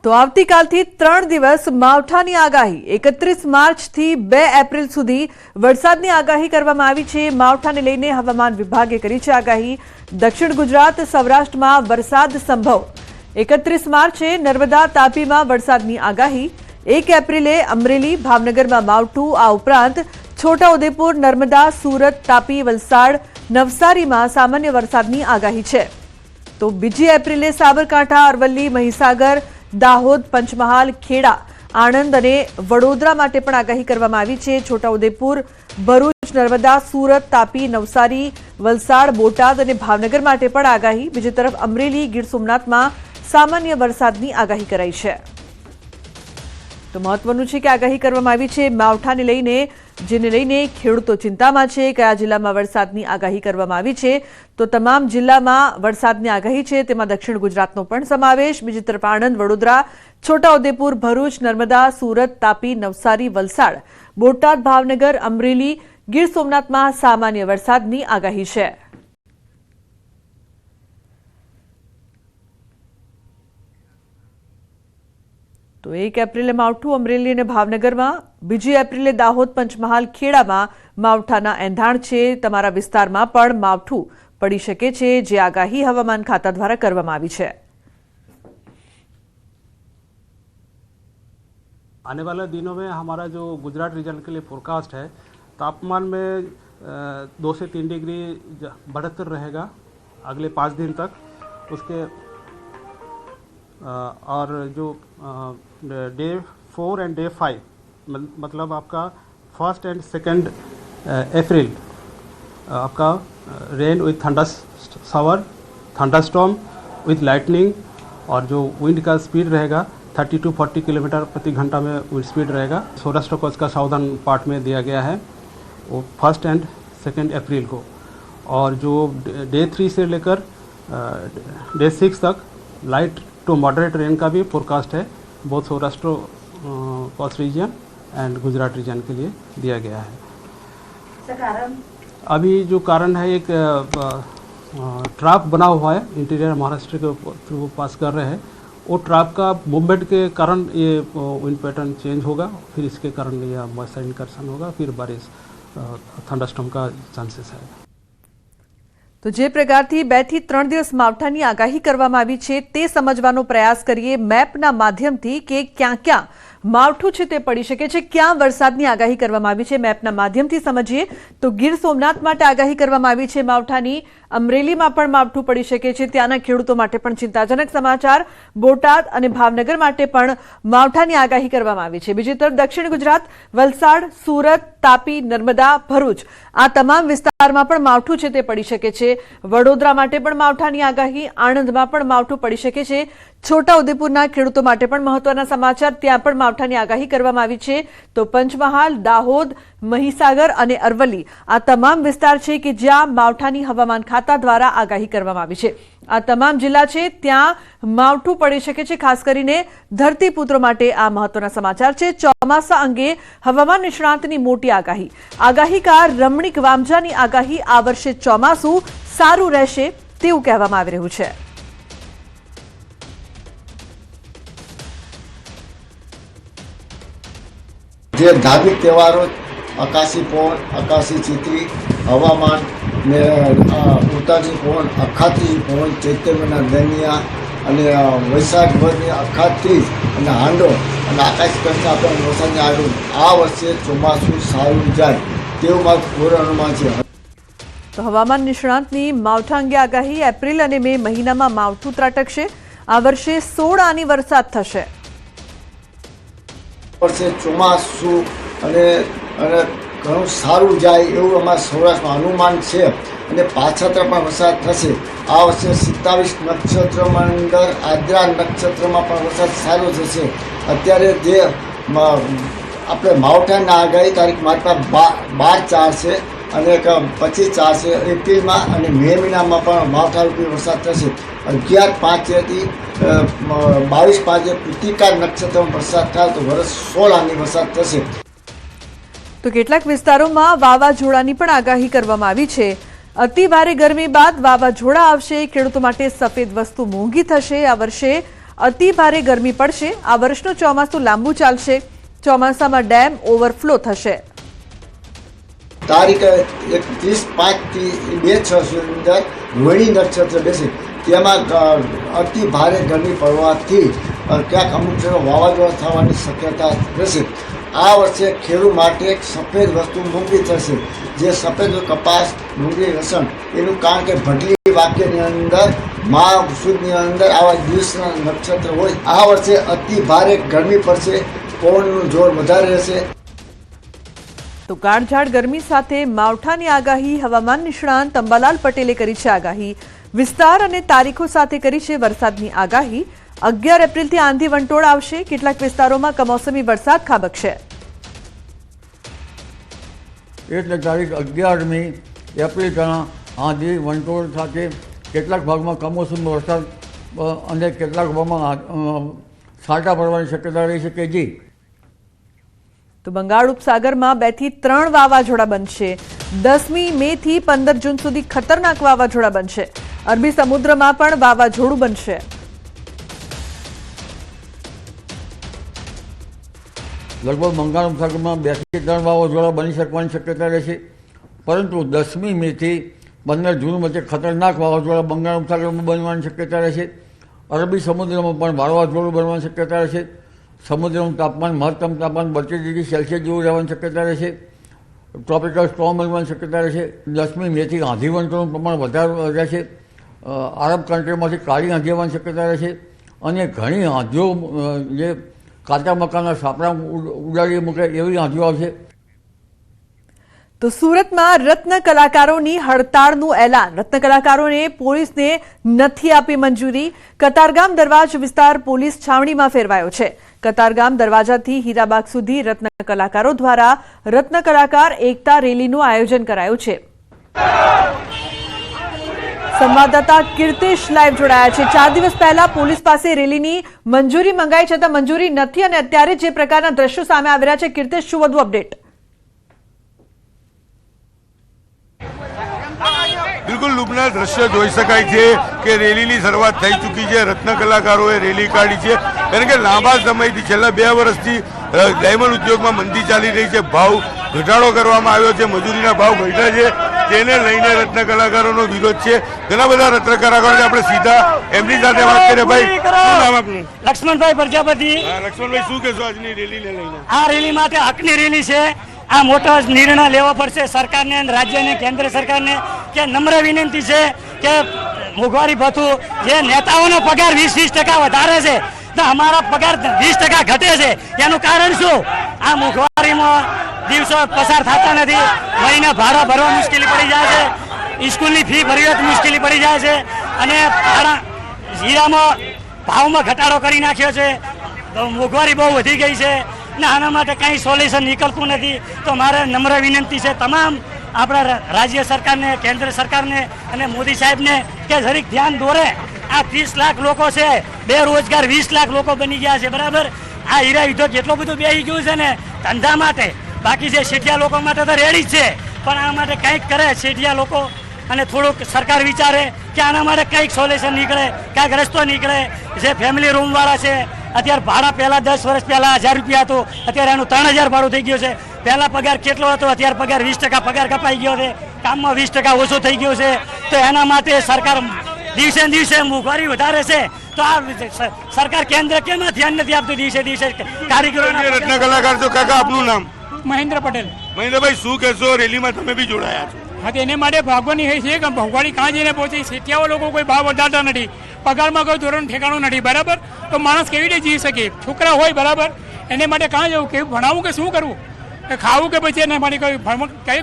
તો આવતીકાલથી 3 દિવસ માવઠાની આગાહી 31 માર્ચથી 2 એપ્રિલ સુધી વરસાદની આગાહી કરવામાં આવી છે। માવઠાને લઈને હવામાન વિભાગે કરી છે આગાહી। દક્ષિણ ગુજરાત સૌરાષ્ટ્રમાં વરસાદ સંભવ। 31 માર્ચે નર્મદા તાપીમાં વરસાદની આગાહી। 1 એપ્રિલે અમરેલી ભાવનગરમાં માવઠું। આ ઉપરાંત છોટાઉદેપુર નર્મદા સુરત તાપી વલસાડ નવસારીમાં સામાન્ય વરસાદની આગાહી છે। તો 2 એપ્રિલે સાબરકાંઠા અરવલ્લી મહીસાગર દાહોદ પંચમહાલ ખેડા આણંદ અને વડોદરા માટે પણ આગાહી કરવામાં આવી છે। છોટાઉદેપુર ભરૂચ નર્મદા સુરત તાપી નવસારી વલસાડ બોટાદ અને ભાવનગર માટે પણ આગાહી। બીજી તરફ અમરેલી ગીર સોમનાથમાં સામાન્ય વરસાદની આગાહી કરાઈ છે। તો મહત્વનું છે કે આગાહી કરવામાં આવી છે માવઠાને લઈને, જેને લઈને ખેડૂતો ચિંતામાં છે। કયા જિલ્લામાં વરસાદની આગાહી કરવામાં આવી છે? તો તમામ જિલ્લામાં વરસાદની આગાહી છે, તેમાં દક્ષિણ ગુજરાતનો પણ સમાવેશ। બીજી તરફ આણંદ વડોદરા છોટાઉદેપુર ભરૂચ નર્મદા સુરત તાપી નવસારી વલસાડ બોટાદ ભાવનગર અમરેલી ગીર સોમનાથમાં સામાન્ય વરસાદની આગાહી છે। તો 1 એપ્રિલે માવઠું અમરેલી અને ભાવનગરમાં, 2 એપ્રિલે દાહોદ પંચમહાલ ખેડામાં માવઠાના એંધાણ છે। તમારા વિસ્તારમાં પણ માવઠું પડી શકે છે, જે આગાહી હવામાન ખાતા દ્વારા કરવામાં આવી છે। आने वाले दिनों में हमारा जो गुजरात रीजन के लिए फोरकास्ट है, तापमान में 2 से 3 डिग्री बढ़कर रहेगा अगले 5 दिन तक। उसके और जो डे 4 एंड डे 5 मतलब आपका 1 एंड 2 अप्रैल आपका rain with thunder shower thunderstorm with lightning और जो विंड का स्पीड रहेगा 30 to 40 किलोमीटर प्रति घंटा में विंड स्पीड रहेगा। सौराष्ट्र को इसका साउदर्न पार्ट में दिया गया है वो 1 एंड 2 अप्रैल को। और जो डे 3 से लेकर डे 6 तक लाइट टू मॉडरेट रेन का भी फोरकास्ट है, बहुत Saurashtra coast region and Gujarat region के लिए दिया गया है। कारण अभी जो कारण है एक ट्रैप बना हुआ है इंटीरियर महाराष्ट्र के थ्रू पास कर रहे हैं। वो ट्रैप का मूवमेंट के कारण ये विंड पैटर्न चेंज होगा, फिर इसके कारण ये मॉइस्चर इनकर्शन होगा, फिर बारिश थंडरस्टॉर्म का चांसेस है। તો જે પ્રકારથી 2 થી 3 દિવસ માવઠાની આગાહી કરવામાં આવી છે તે સમજવાનો પ્રયાસ કરીએ મેપના માધ્યમથી કે ક્યાં ક્યાં માવઠું છે તે પડી શકે છે, ક્યાં વરસાદની આગાહી કરવામાં આવી છે। મેપના માધ્યમથી સમજીએ તો ગીર સોમનાથ માટે આગાહી કરવામાં આવી છે માવઠાની। અમરેલીમાં પણ માવઠું પડી શકે છે, ત્યાંના ખેડૂતો માટે પણ ચિંતાજનક સમાચાર। બોટાદ અને ભાવનગર માટે પણ માવઠાની આગાહી કરવામાં આવી છે। બીજી તરફ દક્ષિણ ગુજરાત વલસાડ સુરત તાપી નર્મદા ભરૂચ આ તમામ વિસ્તારમાં પણ માવઠું છે તે પડી શકે છે। વડોદરા માટે પણ માવઠાની આગાહી, આણંદમાં પણ માવઠું પડી શકે છે। છોટાઉદેપુરના ખેડૂતો માટે પણ મહત્વના સમાચાર, ત્યાં પણ માવઠાની આગાહી કરવામાં આવી છે। તો પંચમહાલ દાહોદ મહીસાગર અને અરવલ્લી આ તમામ વિસ્તાર છે કે જ્યાં માવઠાની હવામાન ખાતા દ્વારા આગાહી કરવામાં આવી છે। આ તમામ જિલ્લા છે ત્યાં માવઠું પડી શકે છે। ખાસ કરીને ધરતીપુત્રો માટે આ મહત્વના સમાચાર છે। ચોમાસા અંગે હવામાન નિષ્ણાતની મોટી આગાહી। આગાહીકાર રમણીક વામજાની આગાહી, આ વર્ષે ચોમાસું સારું રહેશે તેવું કહેવામાં આવી રહ્યું છે। જે ધાર્મિક તહેવારો આકાશી પવન આકાશી ચિત્રી હવામાન ને ઉતારી પવન અખાતી પવન ચૈત્યના દનિયા અને વૈશાખ ભરની અખાતી અને હાંડો અને આકાશ કરતાં આપણે વરસાદની આગળ આ વર્ષે ચોમાસું સારું જાય તેવું મારું પૂર્ણ અનુમાન છે। તો હવામાન નિષ્ણાંતની માવઠા અંગે આગાહી। એપ્રિલ અને મે મહિનામાં માવઠું ત્રાટકશે। આ વર્ષે 16 આની વરસાદ થશે। વર્ષે ચોમાસું અને ઘણું સારું જાય એવું અમારા સૌરાષ્ટ્રમાં અનુમાન છે અને પાછળ પણ વરસાદ થશે। આ વર્ષે 27 નક્ષત્રમાં અંદર આદ્રા નક્ષત્રમાં પણ વરસાદ સારો થશે। અત્યારે જે આપણે માવઠાની આગાહી તારીખ માર્ચમાં 12/4 છે અને 25/4 છે એપ્રિલમાં અને મે મહિનામાં પણ માવઠારૂપી વરસાદ થશે। 11/5 22/5 કૃતિકા નક્ષત્રમાં વરસાદ થાય તો વર્ષ 16 આની વરસાદ થશે। તો કેટલાક વિસ્તારોમાં વાવાઝોડાની પણ આગાહી કરવામાં આવી છે। અતિ ભારે ગરમી બાદ વાવાઝોડા આવશે। ખેડૂતો માટે સફેદ વસ્તુ મોંઘી થશે। આ વર્ષે અતિ ભારે ગરમી પડશે। આ વર્ષનું ચોમાસું લાંબુ ચાલશે। ચોમાસામાં ડેમ ઓવરફ્લો થશે। તારીખ 31/5 થી 2/6 અંદર રોહિણી નક્ષત્ર બેસે તેમાં અતિ ભારે ગરમી પડવાથી ક્યાંક અમુક જગ્યાએ વાવાઝોડા થવાની શક્યતા રહેશે। આ વર્ષે ખેડૂત માટે એક સફેદ વસ્તુ મોંઘી થશે, જે સફેદ કપાસ, ડુંગળી, લસણ એનું કારણ કે ભડલી વાક્યની અંદર માઘ સુદની અંદર આવા દિવસના નક્ષત્ર હોય। આ વર્ષે અતિ ભારે ગરમી પડશે, પવનનું જોર વધારે રહેશે। તો કાળઝાળ ગરમી સાથે માવઠાની આગાહી હવામાન નિષ્ણાંત અંબાલાલ પટેલે કરી છે આગાહી। વિસ્તાર અને તારીખો સાથે કરી છે વરસાદની આગાહી। 11 એપ્રિલથી આંધી વંટોળ આવશે। કેટલાક વિસ્તારોમાં કમોસમી વરસાદ ખાબકશે। એટલે તારીખ 11મી એપ્રિલના આંધી વંટોળ સાથે કેટલાક ભાગમાં કમોસમી વરસાદ અને કેટલાક ભાગમાં છાંટા પડવાની શક્યતા રહી શકે। જી તો બંગાળ ઉપસાગરમાં 2 થી 3 વાવાઝોડા બનશે। 10મી મે થી 15 જૂન સુધી ખતરનાક વાવાઝોડા બનશે। અરબી સમુદ્રમાં પણ વાવાઝોડું બનશે। લગભગ બંગાળ ઉપસાગરમાં 2 થી 3 વાવાઝોડા બની શકવાની શક્યતા રહેશે, પરંતુ 10મી મે થી 15 જૂન વચ્ચે ખતરનાક વાવાઝોડા બંગાળ ઉપસાગરમાં બનવાની શક્યતા રહેશે। અરબી સમુદ્રમાં પણ વાવાઝોડું બનવાની શક્યતા રહેશે। સમુદ્રનું તાપમાન મહત્તમ તાપમાન 32 ડિગ્રી સેલ્સિયસ જેવું રહેવાની શક્યતા રહેશે। ટ્રોપિકલ સ્ટોર્મ બનવાની શક્યતા રહેશે। 10મી મે થી આંધી વંટોળનું પ્રમાણ વધારે રહેશે। આરબ કન્ટ્રીમાંથી કાળી આંધી આવવાની શક્યતા રહેશે અને ઘણી આંધીઓ જે કાચા મકાનના સાપડા ઉડાડી મૂકે એવી આંધીઓ આવશે। તો સુરતમાં રત્ન કલાકારોની હડતાળનું એલાન। રત્ન કલાકારોને પોલીસને નથી આપી મંજૂરી। કતારગામ દરવાજ વિસ્તાર પોલીસ છાવણીમાં ફેરવાયો છે। કતારગામ દરવાજાથી હીરાબાગ સુધી રત્ન કલાકારો દ્વારા રત્ન કલાકાર એકતા રેલીનું આયોજન કરાયું છે। સંવાદદાતા કીર્તિશ લાઈવ જોડાયા છે। 4 દિવસ પહેલા પોલીસ પાસે રેલીની મંજૂરી મંગાઈ છતાં મંજૂરી નથી અને અત્યારે જે પ્રકારના દ્રશ્યો સામે આવી રહ્યા છે, કીર્તિશ, શું વધુ અપડેટ? બિલકુલ લુબના દ્રશ્ય જોઈ શકાય છે કે રેલીની શરૂઆત થઈ ચૂકી છે। રત્ન કલાકારોએ રેલી કાઢી છે, કારણ કે લાંબા સમયથી છેલ્લા 2 વર્ષથી ડાયમંડ ઉદ્યોગમાં મંદી ચાલી રહી છે। ભાવ ઘટાડો કરવામાં આવ્યો છે, મજૂરીના ભાવ ઘટ્યા છે, તેને લઈને રત્ન કલાકારોનો વિરોધ છે। ઘણા બધા રત્ન કલાકારો આપણે સીધા એમની સાથે વાત કરીએ। ભાઈ, શું નામ આપનું? લક્ષ્મણભાઈ પ્રજાપતિ। લક્ષ્મણભાઈ, શું કહેશો આજની રેલીને લઈને? આ રેલી માટે હકની રેલી છે। આ મોટો નિર્ણય લેવો પડશે સરકારને, રાજ્યને, કેન્દ્ર સરકારને કે નમ્ર વિનંતી છે કે મોંઘવારી ભથ્થું જે નેતાઓનો પગાર 20% વધારે છે તો અમારા પગાર 20% ઘટે છે, એનું કારણ શું? આ મોંઘવારીમાં દિવસો પસાર થતા નથી। મહિને ભાડા ભરવા મુશ્કેલી પડી જાય છે, સ્કૂલની ફી ભરવી તો મુશ્કેલી પડી જાય છે અને હીરામાં ભાવમાં ઘટાડો કરી નાખ્યો છે। તો મોંઘવારી બહુ વધી ગઈ છે ને આના માટે કંઈ સોલ્યુશન નીકળતું નથી। તો મારે નમ્ર વિનંતી છે તમામ આપણા રાજ્ય સરકારને, કેન્દ્ર સરકારને અને મોદી સાહેબને કે જરીક ધ્યાન દોરે। આ 30 લાખ લોકો છે, બેરોજગાર 20 લાખ લોકો બની ગયા છે, બરાબર? આ હીરા ઉદ્યોગ જેટલું બધું બેસી ગયું છે ને ધંધા માટે, બાકી જે શેઠિયા લોકો માટે તો રેડી જ છે, પણ આ માટે કંઈક કરે શેઠિયા લોકો અને થોડુંક સરકાર વિચારે કે આના માટે કંઈક સોલ્યુશન નીકળે, કંઈક રસ્તો નીકળે। જે ફેમિલી રૂમવાળા છે, અત્યારે ભાડા પહેલાં 10 વર્ષ પહેલાં 1000 રૂપિયા હતું, અત્યારે એનું 3000 ભાડું થઈ ગયું છે। પહેલાં પગાર કેટલો હતો, અત્યારે પગાર 20% પગાર કપાઈ ગયો છે, કામમાં 20% ઓછો થઈ ગયો છે। તો એના માટે સરકાર દિવસે ને દિવસે મોંઘવારી વધારે છે, તો આ સરકાર કેન્દ્ર કેમ ધ્યાન નથી આપતું દિવસે દિવસે કારીગરો? રત્ન કલાકાર છો, કાકા આપનું નામ? મહેન્દ્ર પટેલ। મહેન્દ્રભાઈ, શું કહેશો? રેલીમાં તમે બી જોડાયા છો। હા, તો એને માટે ભાગવાની હોય છે કે મોંઘવારી કાં જઈને પહોંચી? શેઠિયાઓ લોકો કોઈ ભાવ વધારતા નથી, પગારમાં કોઈ ધોરણ ઠેકાણું નથી, બરાબર? તો માણસ કેવી રીતે જીવી શકે? છોકરા હોય, બરાબર, એને માટે કાં જવું, કેવું ભણાવવું કે શું કરવું, કે ખાવું કે પછી એને માટે કઈ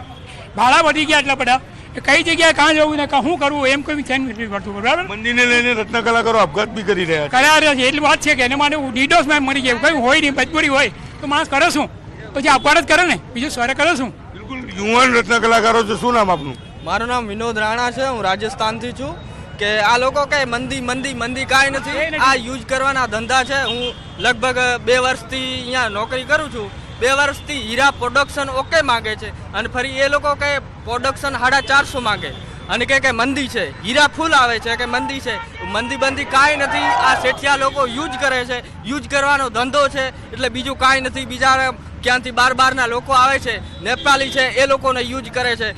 ભાડા વધી ગયા એટલા બધા, કઈ જગ્યાએ કાં જવું ને શું કરવું એમ કોઈ વિચાર નથી પડતું, બરાબર? મંદિરને લઈને રત્ન કલાકારો આપઘાત બી કરી રહ્યા છે। કર્યા રહ્યા છે એટલી વાત છે કે એને માટે ડીડોસમાં મરી જાય, કંઈ હોય નહીં, મજબૂરી હોય તો માણસ કરે શું? પછી આપઘાત જ કરે ને, બીજું સ્વરે કરે શું? બિલકુલ યુવાન રત્ન કલાકારો છે। શું નામ આપનું? મારું નામ વિનોદ રાણા છે, હું રાજસ્થાનથી છું। કે આ લોકો કઈ મંદી કાંઈ નથી, આ યુઝ કરવાના ધંધા છે। હું લગભગ 2 વર્ષથી અહીંયા નોકરી કરું છું। 2 વર્ષથી હીરા પ્રોડક્શન ઓકે માગે છે અને ફરી એ લોકો કઈ પ્રોડક્શન 450 માગે। અને કે મંદી છે, હીરા ફૂલ આવે છે કે મંદી છે. મંદી બંદી કાંઈ નથી. આ શેઠિયા લોકો યુઝ કરે છે, યુઝ કરવાનો ધંધો છે, એટલે બીજું કાંઈ નથી. બીજા ક્યાંથી બારના લોકો આવે છે, નેપાળી છે, એ લોકોને યુઝ કરે છે.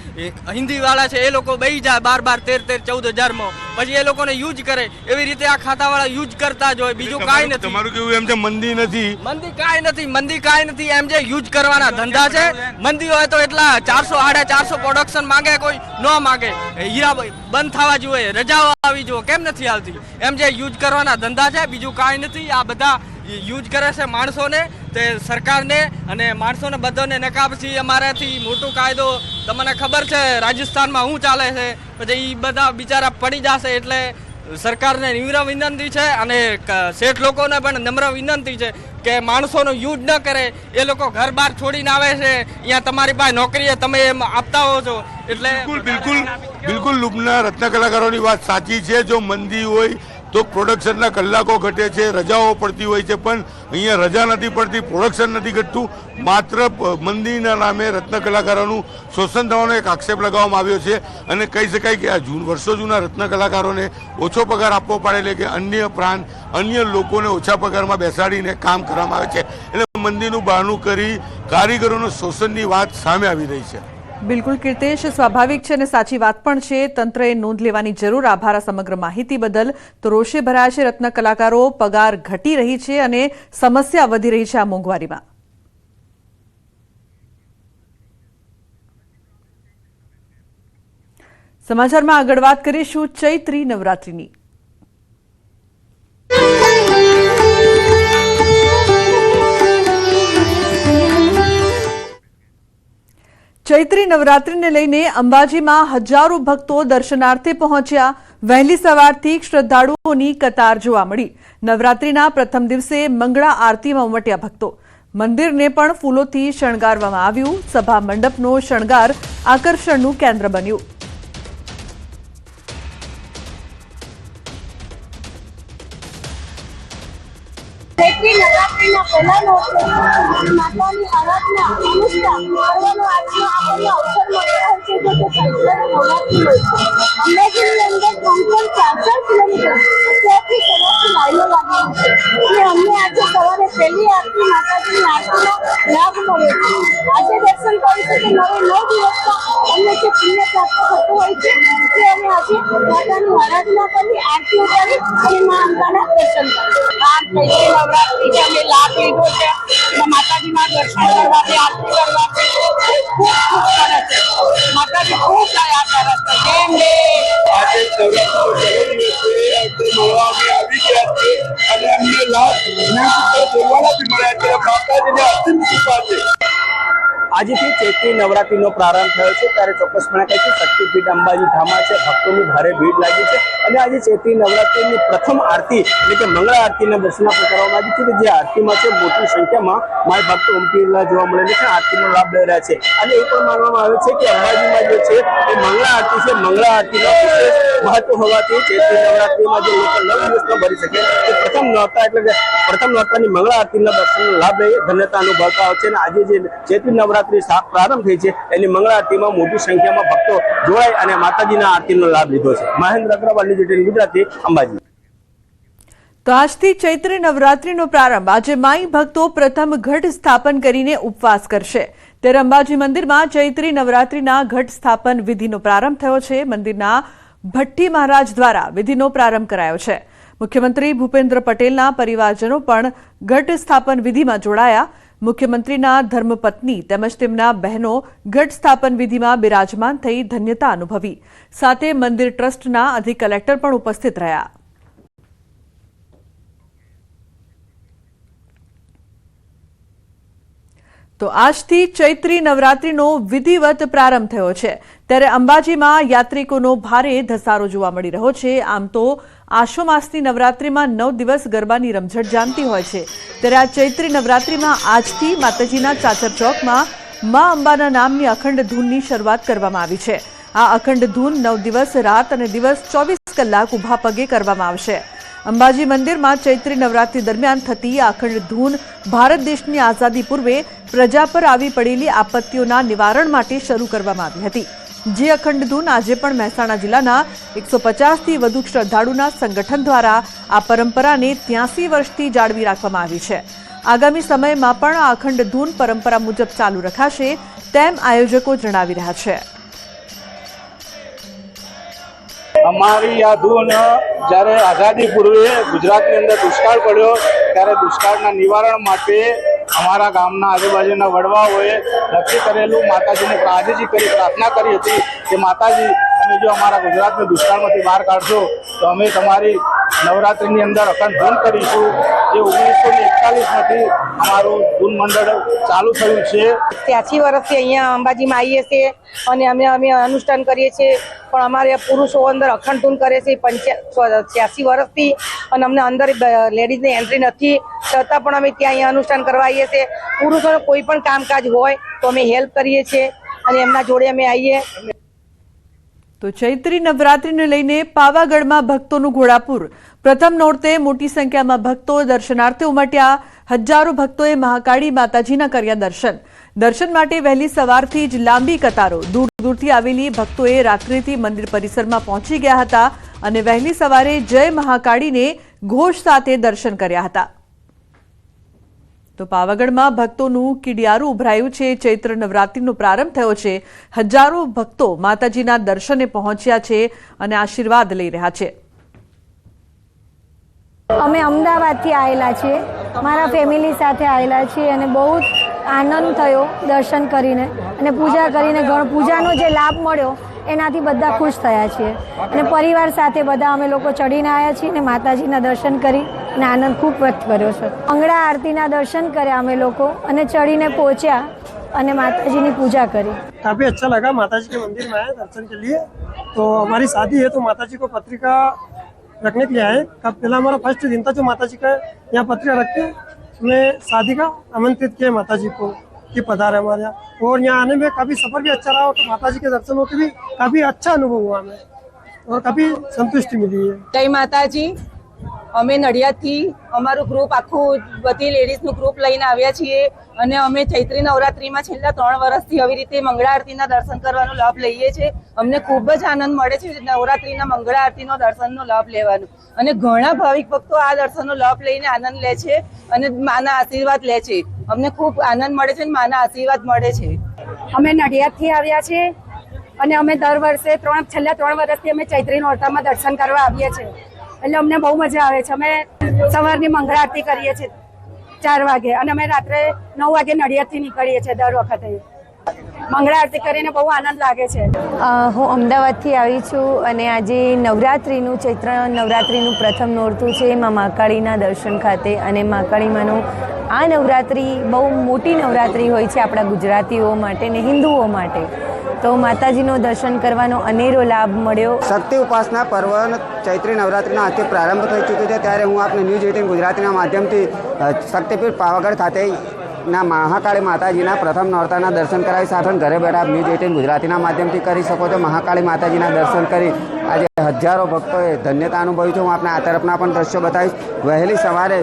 હિન્દીવાળા છે, એ લોકો બેસી જાય 13,000-14,000માં, પછી એ લોકોને યુઝ કરે. એવી રીતે આ ખાતાવાળા યુઝ કરતા જ હોય, બીજું કાંઈ નથી. તમારું કેવું એમ છે મંદી નથી? મંદી કાંઈ નથી, મંદી કાંઈ નથી. એમ જે યુઝ કરવાના ધંધા છે. મંદી હોય તો એટલા 400-450 પ્રોડક્શન માંગે, કોઈ ન માંગે. હીરા બંધ થવા જોઈએ, રજાઓ આવી જોઈએ, કેમ નથી આવતી? એમ જે યુઝ કરવાના ધંધા છે, બીજું કાંઈ નથી. આ બધા યુઝ કરે છે માણસોને, તે સરકારને અને માણસોને બધાને નકાબથી અમારાથી મોટો કાયદો તમને ખબર છે રાજસ્થાનમાં શું ચાલે છે, પછી એ બધા બિચારા પડી જશે. એટલે સરકારને નમ્ર વિનંતી છે અને શેઠ લોકોને પણ નમ્ર વિનંતી છે કે માણસોનો યુઝ ન કરે. એ લોકો ઘર બહાર છોડીને આવે છે, અહીંયા તમારી પાસે નોકરીએ તમે એમ આપતા હો છો. એટલે બિલકુલ લુબના રત્ન કલાકારોની વાત સાચી છે. જો મંદી હોય તો પ્રોડક્શનના કલાકો ઘટે છે, રજાઓ પડતી હોય છે, પણ અહીંયા રજા નથી પડતી, પ્રોડક્શન નથી ઘટતું. માત્ર મંદીના નામે રત્ન કલાકારોનું શોષણ થવાનો એક આક્ષેપ લગાવવામાં આવ્યો છે. અને કહી શકાય કે આ વર્ષો જૂના રત્ન કલાકારોને ઓછો પગાર આપવો પડે, એટલે કે અન્ય પ્રાંત અન્ય લોકોને ઓછા પગારમાં બેસાડીને કામ કરવામાં આવે છે. એટલે મંદીનું બહાનું કરી કારીગરોનું શોષણની વાત સામે આવી રહી છે. બિલકુલ કીર્તેશ, સ્વાભાવિક છે અને સાચી વાત પણ છે. તંત્રએ નોંધ લેવાની જરૂર. આભાર આ સમગ્ર માહિતી બદલ. તો રોષે ભરાયા છે રત્ન કલાકારો, પગાર ઘટી રહી છે અને સમસ્યા વધી રહી છે આ મોંઘવારીમાં. સમાચારમાં આગળ વાત કરીશું ચૈત્રી નવરાત્રીની. ચૈત્રી નવરાત્રીને લઈને અંબાજીમાં હજારો ભક્તો દર્શનાર્થે પહોંચ્યા. વહેલી સવારથી શ્રદ્ધાળુઓની કતાર જોવા મળી. નવરાત્રીના પ્રથમ દિવસે મંગળા આરતીમાં ઉમટ્યા ભક્તો. મંદિરને પણ ફૂલોથી શણગારવામાં આવ્યું. સભા મંડપનો શણગાર આકર્ષણનું કેન્દ્ર બન્યું. ચૈત્રી નવરાત્રિના પહેલા નોરતે માતાની આરાધના અનુષ્ઠાન કરવાનો આજનો આપણને અવસર મળ્યો હોય છે. જો કે ચૈત્ર નવરાત્રિ હોય છે. અંબાજીની અંદર 3.44 કિલોમીટર અત્યારથી સવારથી લાઈનો લાગેલી છે અને અમને આજે સવારે પહેલી આરતી માતાજીની આરતીનો લાભ મળ્યો છે. આજે દર્શન કરીશું તો 9 દિવસમાં અમને જે પુણ્ય પ્રાપ્ત થતું હોય છે તે અમે આજે માતાની આરાધના કરી, આરતી ઉતારી અને મા અંબાના દર્શન કર્યા. નવરાત્રી કે અમે લાભ લીધો છે, માતાજીના દર્શન કરવા, આરતી કરવા ખૂબ સરસ છે. માતાજી ખૂબ દયા કરે છે. કેમ રે આજે આવી ગયા છે અને અમને લાભ જોવાના બી મળ્યા છે. માતાજીને અસીમ કૃપા છે. આજથી ચૈત્રી નવરાત્રીનો પ્રારંભ થયો છે ત્યારે ચોક્કસપણે કહે છે શક્તિપીઠ અંબાજી ધામમાં છે, ભક્તોની ભારે ભીડ લાગી છે અને આજે ચૈત્રી નવરાત્રીની પ્રથમ આરતી એટલે કે મંગળા આરતીના દર્શન કરવામાં આવી છે. જે આરતીમાં છે મોટી સંખ્યામાં માય ભક્તો ઉમટી જોવા મળે છે, આરતીનો લાભ લઈ રહ્યા છે. અને એ પણ માનવામાં આવે છે કે અંબાજીમાં જે છે એ મંગળા આરતી છે, મંગળા આરતીનો વિશેષ મહત્વ હોવાથી ચૈત્રી નવરાત્રીમાં જે લોકો 9 દિવસ ન ભરી શકે તે પ્રથમ નોરતા એટલે કે પ્રથમ નોરતાની મંગળા આરતીના દર્શનનો લાભ લઈ ધન્યતા અનુભવતા હોય છે. અને આજે જે ચૈત્રી નવરાત્રી પ્રારંભ થઈ છે એની મંગળા આરતીમાં મોટી સંખ્યામાં ભક્તો જોડાઈ અને માતાજીના આરતીનો લાભ લીધો છે. મહેન્દ્ર અગ્રવાલ, ન્યૂઝ 18 ગુજરાતી, અંબાજી. તો આજથી ચૈત્રી નવરાત્રીનો પ્રારંભ. આજે માઈ ભક્તો પ્રથમ ઘટ સ્થાપન કરીને ઉપવાસ કરશે. ત્યારે અંબાજી મંદિરમાં ચૈત્રી નવરાત્રીના ઘટ સ્થાપન વિધિનો પ્રારંભ થયો છે. મંદિરના ભટ્ટી મહારાજ દ્વારા વિધિનો પ્રારંભ કરાયો છે. મુખ્યમંત્રી ભૂપેન્દ્ર પટેલના પરિવારજનો પણ ઘટ સ્થાપન વિધિમાં જોડાયા. મુખ્યમંત્રીના ધર્મપત્ની તેમજ તેમના બહેનો ઘટ સ્થાપન વિધિમાં બિરાજમાન થઈ ધન્યતા અનુભવી. સાથે મંદિર ટ્રસ્ટના અધિક કલેક્ટર પણ ઉપસ્થિત રહ્યા. તો આજથી ચૈત્રી નવરાત્રીનો વિધિવત પ્રારંભ થયો છે. ત્યારે અંબાજીમાં યાત્રિકોનો ભારે ધસારો જોવા મળી રહ્યો છે. આમ તો આસો માસની નવરાત્રીમાં 9 દિવસ ગરબાની રમઝટ જામતી હોય છે. ત્યારે આ ચૈત્રી નવરાત્રીમાં આજથી માતાજીના ચાચર ચોકમાં મા અંબાના નામની અખંડ ધૂનની શરૂઆત કરવામાં આવી છે. આ અખંડ ધૂન 9 દિવસ રાત અને દિવસ 24 કલાક ઊભા પગે કરવામાં આવશે. અંબાજી મંદિરમાં ચૈત્રી નવરાત્રી દરમિયાન થતી આ અખંડ ધૂન ભારત દેશની આઝાદી પૂર્વે પ્રજા પર આવી પડેલી આપત્તિઓના નિવારણ માટે શરૂ કરવામાં આવી હતી. જે અખંડ ધૂન આજે પણ મહેસાણા જિલ્લાના 150થી વધુ શ્રદ્ધાળુના સંગઠન દ્વારા આ પરંપરાને 83 વર્ષથી જાળવી રાખવામાં આવી છે. આગામી સમયમાં પણ આ અખંડ ધૂન પરંપરા મુજબ ચાલુ રખાશે તેમ આયોજકો જણાવી રહ્યા છે. અમારી આ ધૂન જ્યારે આઝાદી પૂર્વે ગુજરાતની અંદર દુષ્કાળ પડ્યો ત્યારે દુષ્કાળના નિવારણ માટે અમારા ગામના આજુબાજુના વડવાઓએ નક્કી કરેલું માતાજીને આજીજી કરી પ્રાર્થના કરી હતી કે માતાજી તમે જો અમારા ગુજરાતને દુષ્કાળમાંથી બહાર કાઢશો તો અમે તમારી નવરાત્રિની અંદર અખંડ ધૂન કરીશું. જે 1941માંથી અમારું ધૂન મંડળ ચાલુ થયું છે. 83 વર્ષથી અહીંયા અંબાજીમાં આવીએ છીએ અને અમે અનુષ્ઠાન કરીએ છીએ, પણ અમારે પુરુષો અંદર અખંડ ધૂન કરે છે 86 વર્ષથી, અને અમને અંદર લેડીઝની એન્ટ્રી નથી, છતાં પણ અમે ત્યાં અહીંયા અનુષ્ઠાન કરવા આવીએ છીએ. પુરુષોને કોઈ પણ કામકાજ હોય તો અમે હેલ્પ કરીએ છીએ અને એમના જોડે અમે આવીએ. તો ચૈત્રી નવરાત્રીને લઈને પાવાગઢમાં ભક્તોનું ઘોડાપુર. પ્રથમ નોરતે મોટી સંખ્યામાં ભક્તો દર્શનાર્થે ઉમટ્યા. હજારો ભક્તોએ મહાકાળી માતાજીના કર્યા દર્શન. દર્શન માટે વહેલી સવારથી જ લાંબી કતારો. દૂર દૂરથી આવેલી ભક્તોએ રાત્રિથી મંદિર પરિસરમાં પહોંચી ગયા હતા અને વહેલી સવારે જય મહાકાળીને ઘોષ સાથે દર્શન કર્યા હતા. તો પાવાગઢમાં ભક્તોનું કીડિયારું ઉભરાયું છે. ચૈત્ર નવરાત્રીનો પ્રારંભ થયો છે. હજારો ભક્તો માતાજીના દર્શને પહોંચ્યા છે અને આશીર્વાદ લઈ રહ્યા છે. અમે અમદાવાદથી આવેલા છીએ, મારા ફેમિલી સાથે આવેલા છીએ અને બહુ આનંદ થયો દર્શન કરીને અને પૂજા કરીને. પૂજાનો જે લાભ મળ્યો એનાથી બધા ખુશ થયા છીએ અને પરિવાર સાથે બધા અમે લોકો ચડીને આવ્યા છીએ અને માતાજીના દર્શન કરી અને આનંદ ખૂબ વ્યક્ત કર્યો છે. મંગળા આરતીના દર્શન કર્યા અમે લોકો અને ચડીને पहुंचा અને માતાજીની પૂજા કરી. काफ़ी अच्छा लगा, माताजी के मंदिर में आए दर्शन के लिए. तो हमारी शादी है तो माताजी को पत्रिका रखने के लिए आए. पहला हमारा फर्स्ट दिन था जो माताजी का यहाँ पत्रिका रख के हमें शादी का आमंत्रित किया माताजी को कि पधारे हमारे यहाँ. और यहाँ आने में काफ़ी सफ़र भी अच्छा रहा और माताजी के दर्शन होकर भी काफ़ी अच्छा अनुभव हुआ हमें और काफ़ी संतुष्टि मिली है. જય માતાજી. અમે નડિયાદથી અમારું ગ્રુપ આખું બધી લેડીઝનું ગ્રુપ લઈને આવ્યા છીએ અને અમે ચૈત્રી નવરાત્રીમાં છેલ્લા 3 વર્ષથી આવી રીતે મંગળા આરતીના દર્શન કરવાનો લાભ લઈએ છીએ. અમને ખૂબ જ આનંદ મળે છે નવરાત્રીના મંગળા આરતીનો દર્શનનો લાભ લેવાનો અને ઘણા ભાવિક ભક્તો આ દર્શનનો લાભ લઈને આનંદ લે છે અને માના આશીર્વાદ લે છે. અમને ખૂબ આનંદ મળે છે અને માના આશીર્વાદ મળે છે. અમે નડિયાદથી આવ્યા છીએ અને અમે દર વર્ષે છેલ્લા 3 વર્ષથી અમે ચૈત્રી નોરતામાં દર્શન કરવા આવીએ છીએ, એટલે અમને બહુ મજા આવે છે. અમે સવારની મંગળા આરતી કરીએ છીએ 4 વાગે અને અમે રાત્રે 9 વાગે નડિયાદથી નીકળીએ છીએ દર વખતે. મંગળા આરતી કરીને બહુ આનંદ લાગે છે. હું અમદાવાદથી આવી છું અને આજે નવરાત્રિનું ચૈત્ર નવરાત્રિનું પ્રથમ નોરતું છે માં મહાકાળીના દર્શન ખાતે. અને મહાકાળીમાંનું આ નવરાત્રિ બહુ મોટી નવરાત્રિ હોય છે આપણા ગુજરાતીઓ માટે ને હિન્દુઓ માટે. તો માતાજીનો દર્શન કરવાનો અનેરો લાભ મળ્યો. શક્તિ ઉપાસના પર્વ ચૈત્રી નવરાત્રિનો આજથી પ્રારંભ થઈ ચૂક્યો છે, ત્યારે હું આપને ન્યૂઝ 18 ગુજરાતીના માધ્યમથી શક્તિપીઠ પાવાગઢ ખાતેના મહાકાળી માતાજીના પ્રથમ નોરતાના દર્શન કરાવી સાથે ઘરે બેઠા આપ ન્યૂઝ 18 ગુજરાતીના માધ્યમથી કરી શકો છો. મહાકાળી માતાજીના દર્શન કરી આજે હજારો ભક્તોએ ધન્યતા અનુભવી છે. હું આપને આ તરફના પણ દ્રશ્યો બતાવીશ. વહેલી સવારે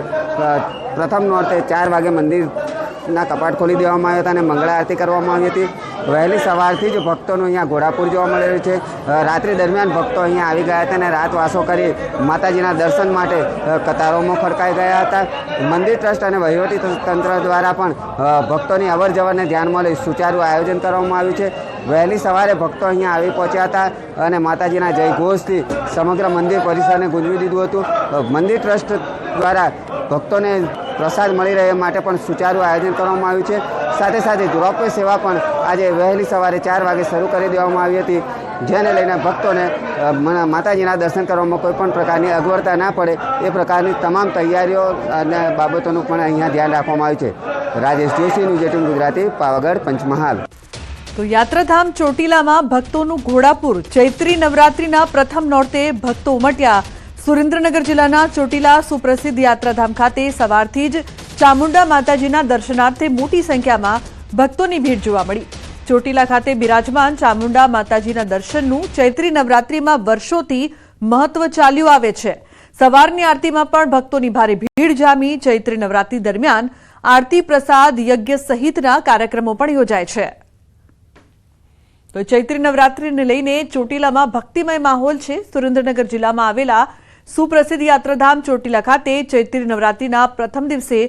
પ્રથમ નોરતે 4 વાગે મંદિરના કપાટ ખોલી દેવામાં આવ્યા હતા અને મંગળા આરતી કરવામાં આવી હતી. વહેલી સવારથી જ ભક્તોનું અહીંયા ઘોડાપુર જોવા મળી રહ્યું છે. રાત્રિ દરમિયાન ભક્તો અહીંયા આવી ગયા હતા અને રાતવાસો કરી માતાજીના દર્શન માટે કતારોમાં ખડકાઈ ગયા હતા. મંદિર ટ્રસ્ટ અને વહીવટી તંત્ર દ્વારા પણ ભક્તોની અવર જવરને ધ્યાનમાં લઈ સુચારું આયોજન કરવામાં આવ્યું છે. વહેલી સવારે ભક્તો અહીંયા આવી પહોંચ્યા હતા અને માતાજીના જયઘોષથી સમગ્ર મંદિર પરિસરને ગુંજવી દીધું હતું. મંદિર ટ્રસ્ટ દ્વારા ભક્તોને પ્રસાદ મળી રહે માટે પણ સુચારું આયોજન કરવામાં આવ્યું છે. સાથે સાથે રોપવે સેવા પણ આજે વહેલી સવારે 4 વાગે શરૂ કરી દેવામાં આવી હતી, જેને લઈને ભક્તોને માતાજીના દર્શન કરવામાં કોઈ પણ પ્રકારની અગવડતા ના પડે એ પ્રકારની તમામ તૈયારીઓ અને બાબતોનું પણ અહીંયા ધ્યાન રાખવામાં આવ્યું છે. રાજેશ જોશી, ન્યૂઝ 18 ગુજરાતી, પાવાગઢ, પંચમહાલ. તો યાત્રાધામ ચોટીલામાં ભક્તોનું ઘોડાપુર. ચૈત્રી નવરાત્રીના પ્રથમ નોરતે ભક્તો ઉમટ્યા. સુરેન્દ્રનગર જિલ્લાના ચોટીલા સુપ્રસિદ્ધ યાત્રાધામ ખાતે સવારથી જ ચામુંડા માતાજીના દર્શનાર્થે મોટી સંખ્યામાં ભક્તોની ભીડ જોવા મળી. ચોટીલા ખાતે બિરાજમાન ચામુંડા માતાજીના દર્શનનું ચૈત્રી નવરાત્રીમાં વર્ષોથી મહત્વ ચાલ્યું આવે છે. સવારની આરતીમાં પણ ભક્તોની ભારે ભીડ જામી. ચૈત્રી નવરાત્રી દરમિયાન આરતી, પ્રસાદ, યજ્ઞ સહિતના કાર્યક્રમો પણ યોજાય છે. તો ચૈત્રી નવરાત્રિને લઈને ચોટીલામાં ભક્તિમય માહોલ છે. સુરેન્દ્રનગર જિલ્લામાં આવેલા સુપ્રસિદ્ધ યાત્રાધામ ચોટીલા ખાતે ચૈત્રી નવરાત્રિના પ્રથમ દિવસે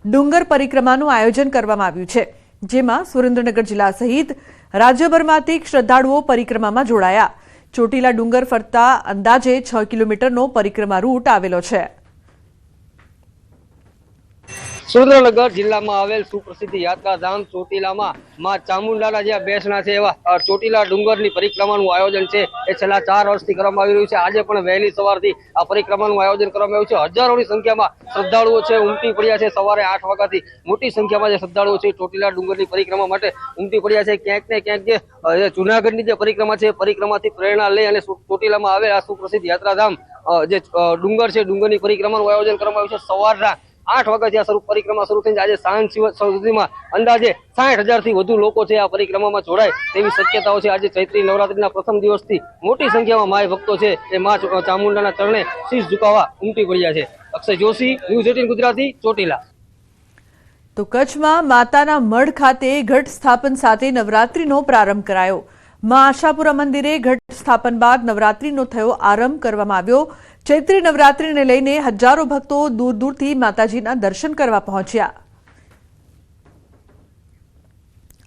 ડુંગર પરિક્રમાનું આયોજન કરવામાં આવ્યું છે, જેમાં સુરેન્દ્રનગર જિલ્લા સહિત રાજ્યભરમાંથી શ્રદ્ધાળુઓ પરિક્રમામાં જોડાયા. ચોટીલા ડુંગર ફરતા અંદાજે 6 કિલોમીટરનો પરિક્રમા રૂટ આવેલો છે. સુરેન્દ્રનગર જિલ્લામાં આવેલ સુપ્રસિદ્ધ યાત્રાધામ ચોટીલામાં માં ચામુંડાના જે બેસણા છે એવા ચોટીલા ડુંગરની પરિક્રમાનું આયોજન છે એ છેલ્લા 4 વર્ષથી કરવામાં આવી રહ્યું છે. આજે પણ વહેલી સવારથી આ પરિક્રમાનું આયોજન કરવામાં આવ્યું છે. હજારોની સંખ્યામાં શ્રદ્ધાળુઓ છે ઉમટી પડ્યા છે. સવારે 8 વાગ્યાથી મોટી સંખ્યામાં જે શ્રદ્ધાળુઓ છે ચોટીલા ડુંગરની પરિક્રમા માટે ઉમટી પડ્યા છે. ક્યાંક ને ક્યાંક જે જૂનાગઢની જે પરિક્રમા છે પરિક્રમાથી પ્રેરણા લઈ અને ચોટીલામાં આવેલ આ સુપ્રસિદ્ધ યાત્રાધામ જે ડુંગર છે ડુંગરની પરિક્રમાનું આયોજન કરવામાં આવ્યું છે. સવારના 8 વાગ્યાથી પરિક્રમા શરૂ થઈ આજે સાંજ સુધીમાં અંદાજે 60,000 થી વધુ લોકો છે આ પરિક્રમામાં જોડાય તેવી શક્યતાઓ છે. આજે ચૈત્રી નવરાત્રીના પ્રથમ દિવસથી મોટી સંખ્યામાં માય ભક્તો છે એ માં ચામુંડાના ચરણે શીશ ઝુકાવવા ઉમટી પડ્યા છે. અક્ષય જોશી, ન્યૂઝ 18 ગુજરાતી, ચોટીલા. તો કચ્છમાં માતાના મઢ ખાતે ઘટ સ્થાપન સાથે નવરાત્રીનો પ્રારંભ કરાયો. માં આશાપુરા મંદિરે ઘટ સ્થાપન બાદ નવરાત્રીનો થયો આરંભ કરવામાં આવ્યો. ચૈત્રી નવરાત્રીને લઈને હજારો ભક્તો દૂર દૂરથી માતાજીના દર્શન કરવા પહોંચ્યા.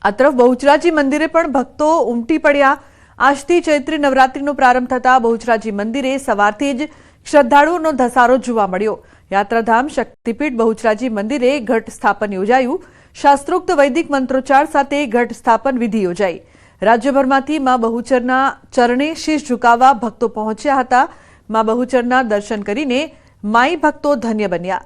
આ તરફ બહુચરાજી મંદિરે પણ ભક્તો ઉમટી પડ્યા. આજથી ચૈત્રી નવરાત્રીનો પ્રારંભ થતા બહુચરાજી મંદિરે સવારથી જ શ્રદ્ધાળુઓનો ધસારો જોવા મળ્યો. યાત્રાધામ શક્તિપીઠ બહુચરાજી મંદિરે ઘટ સ્થાપન યોજાયું. શાસ્ત્રોક્ત વૈદિક મંત્રોચ્ચાર સાથે ઘટ સ્થાપન વિધિ યોજાઈ. રાજ્યભરમાંથી માં બહુચરના ચરણે શીશ ઝુકાવવા ભક્તો પહોંચ્યા હતા. માં બહુચરના દર્શન કરીને માઈ ભક્તો ધન્ય બન્યા.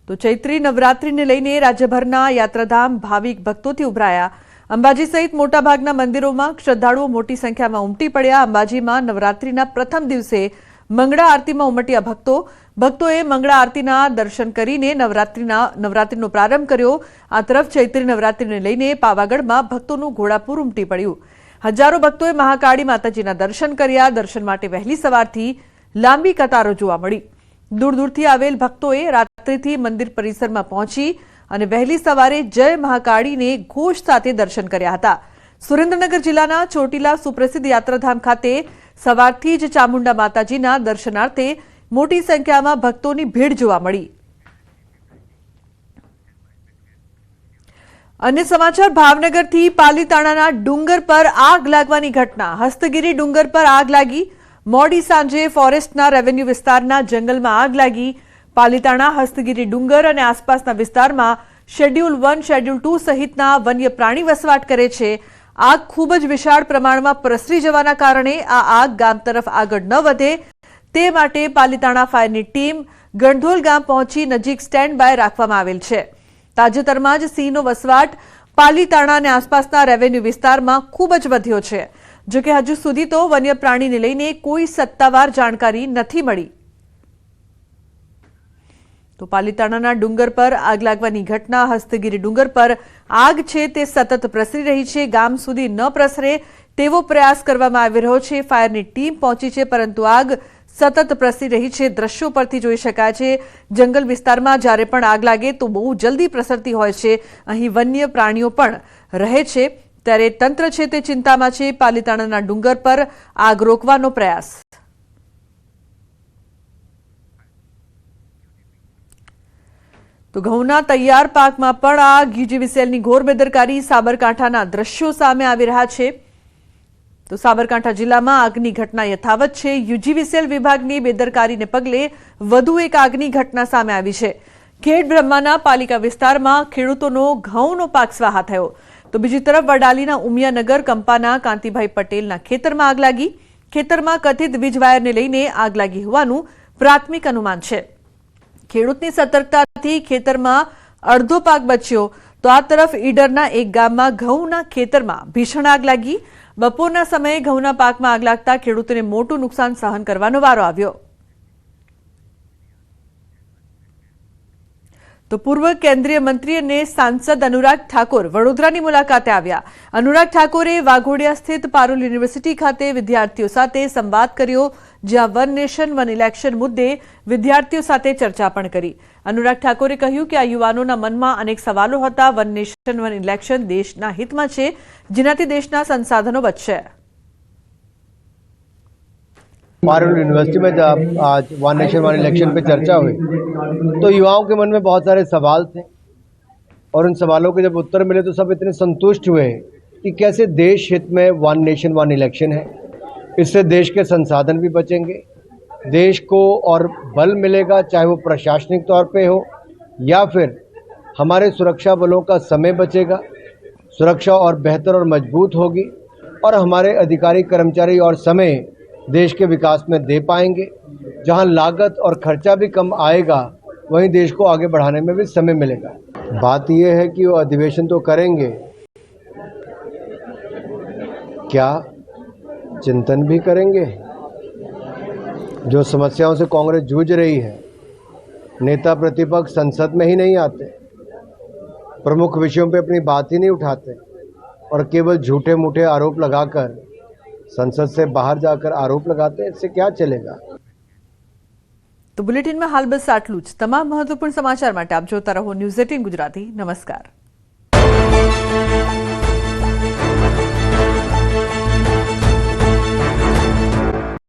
તો ચૈત્રી નવરાત્રીને લઈને રાજ્યભરના યાત્રાધામ ભાવિક ભક્તોથી ઉભરાયા. અંબાજી સહિત મોટાભાગના મંદિરોમાં શ્રદ્ધાળુઓ મોટી સંખ્યામાં ઉમટી પડ્યા. અંબાજીમાં નવરાત્રીના પ્રથમ દિવસે મંગળા આરતીમાં ઉમટ્યા ભક્તોએ મંગળા આરતીના દર્શન કરીને નવરાત્રીનો પ્રારંભ કર્યો. આ તરફ ચૈત્રી નવરાત્રીને લઈને પાવાગઢમાં ભક્તોનું ઘોડાપૂર ઉમટી પડ્યું. હજારો ભક્તોએ મહાકાળી માતાજીના દર્શન કર્યા. દર્શન માટે વહેલી સવારથી લાંબી કતારો જોવા મળી. દૂર દૂરથી આવેલ ભક્તોએ રાત્રિથી મંદિર પરિસરમાં પહોંચી અને વહેલી સવારે જય મહાકાળીને ઘોષ સાથે દર્શન કર્યા હતા. સુરેન્દ્રનગર જિલ્લાના ચોટીલા સુપ્રસિદ્ધ યાત્રાધામ ખાતે સવારથી જ ચામુંડા માતાજીના દર્શનાર્થે મોટી સંખ્યામાં ભક્તોની ભીડ જોવા મળી. અન્ય સમાચાર ભાવનગરથી પાલીતાણાના ડુંગર પર આગ લાગવાની ઘટના. હસ્તગીરી ડુંગર પર આગ લાગી. મોડી સાંજે ફોરેસ્ટના રેવન્યુ વિસ્તારના જંગલમાં આગ લાગી. પાલીતાણા હસ્તગીરી ડુંગર અને આસપાસના વિસ્તારમાં શેડ્યુલ 1, શેડ્યુલ 2 સહિતના વન્ય પ્રાણી વસવાટ કરે છે. આગ ખૂબ જ વિશાળ પ્રમાણમાં પ્રસરી જવાના કારણે આ આગ ગામ તરફ આગળ ન વધે તે માટે પાલીતાણા ફાયરની ટીમ ગણધોલ ગામ પહોંચી નજીક સ્ટેન્ડ બાય રાખવામાં આવેલ છે. તાજેતરમાં જ સિંહનો વસવાટ પાલીતાણા અને આસપાસના રેવન્યુ વિસ્તારમાં ખૂબ જ વધ્યો છે. જોકે હજુ સુધી તો વન્ય પ્રાણીને લઈને કોઈ સત્તાવાર જાણકારી નથી મળી. તો પાલીતાણાના ડુંગર પર આગ લાગવાની ઘટના. હસ્તગીરી ડુંગર પર આગ છે તે સતત પ્રસરી રહી છે. ગામ સુધી ન પ્રસરે તેવો પ્રયાસ કરવામાં આવી રહ્યો છે. ફાયરની ટીમ પહોંચી છે પરંતુ આગ સતત પ્રસરી રહી છે. દ્રશ્યો પરથી જોઈ શકાય છે જંગલ વિસ્તારમાં જ્યારે પણ આગ લાગે તો બહુ જલ્દી પ્રસરતી હોય છે. અહીં વન્ય પ્રાણીઓ પણ રહે છે ત્યારે તંત્ર છે તે ચિંતામાં છે. પાલીતાણાના ડુંગર પર આગ રોકવાનો પ્રયાસ. તો ઘઉંના તૈયાર પાકમાં પણ આગ. યુજીવીસીએલની ઘોર બેદરકારી. સાબરકાંઠાના દ્રશ્યો સામે આવી રહ્યા છે. તો સાબરકાંઠા જિલ્લામાં આગની ઘટના યથાવત છે. યુજીવીસીએલ વિભાગની બેદરકારીને પગલે વધુ એક આગની ઘટના સામે આવી છે. ખેડ બ્રહ્માના પાલિકા વિસ્તારમાં ખેડૂતોનો ઘઉંનો પાક સ્વાહા થયો. તો બીજી તરફ વડાલીના ઉમિયાનગર કંપાના કાંતિભાઈ પટેલના ખેતરમાં આગ લાગી. ખેતરમાં કથિત વીજ વાયરને લઈને આગ લાગી હોવાનું પ્રાથમિક અનુમાન છે. ખેડૂતની સતર્કતાથી ખેતરમાં અડધો પાક બચ્યો. તો આ તરફ ઈડરના એક ગામમાં ઘઉંના ખેતરમાં ભીષણ આગ લાગી. બપોરના સમયે ઘઉંના પાકમાં આગ લાગતા ખેડૂતોને મોટું નુકસાન સહન કરવાનો વારો આવ્યો. તો પૂર્વ કેન્દ્રીય મંત્રી અને સાંસદ અનુરાગ ઠાકોર વડોદરાની મુલાકાતે આવ્યા. અનુરાગ ઠાકોરે વાઘોડિયા સ્થિત પારુલ યુનિવર્સિટી ખાતે વિદ્યાર્થીઓ સાથે સંવાદ કર્યો, જ્યાં વન નેશન વન ઇલેક્શન મુદ્દે વિદ્યાર્થીઓ સાથે ચર્ચા પણ કરી. અનુરાગ ઠાકોરે કહ્યું કે આ યુવાનોના મનમાં અનેક સવાલો હતા. વન નેશન વન ઇલેક્શન દેશના હિતમાં છે, જેનાથી દેશના સંસાધનો બચશે. पारुल यूनिवर्सिटी में जब आज वन नेशन वन इलेक्शन पे चर्चा हुई तो युवाओं के मन में बहुत सारे सवाल थे और उन सवालों के जब उत्तर मिले तो सब इतने संतुष्ट हुए कि कैसे देश हित में वन नेशन वन इलेक्शन है. इससे देश के संसाधन भी बचेंगे, देश को और बल मिलेगा, चाहे वो प्रशासनिक तौर पे हो या फिर हमारे सुरक्षा बलों का समय बचेगा, सुरक्षा और बेहतर और मजबूत होगी और हमारे अधिकारी कर्मचारी और समय देश के विकास में दे पाएंगे. जहां लागत और खर्चा भी कम आएगा वहीं देश को आगे बढ़ाने में भी समय मिलेगा. बात यह है कि वो अधिवेशन तो करेंगे, क्या चिंतन भी करेंगे. जो समस्याओं से कांग्रेस जूझ रही है, नेता प्रतिपक्ष संसद में ही नहीं आते, प्रमुख विषयों पे अपनी बात ही नहीं उठाते और केवल झूठे मूठे आरोप लगाकर संसद से बाहर जाकर आरोप लगाते हैं. इससे क्या चलेगा. તો બુલેટિનમાં હાલ બસ આટલું જ. તમામ મહત્વપૂર્ણ સમાચાર માટે આપ જોતા રહો ન્યૂઝ 18 ગુજરાતી. નમસ્કાર.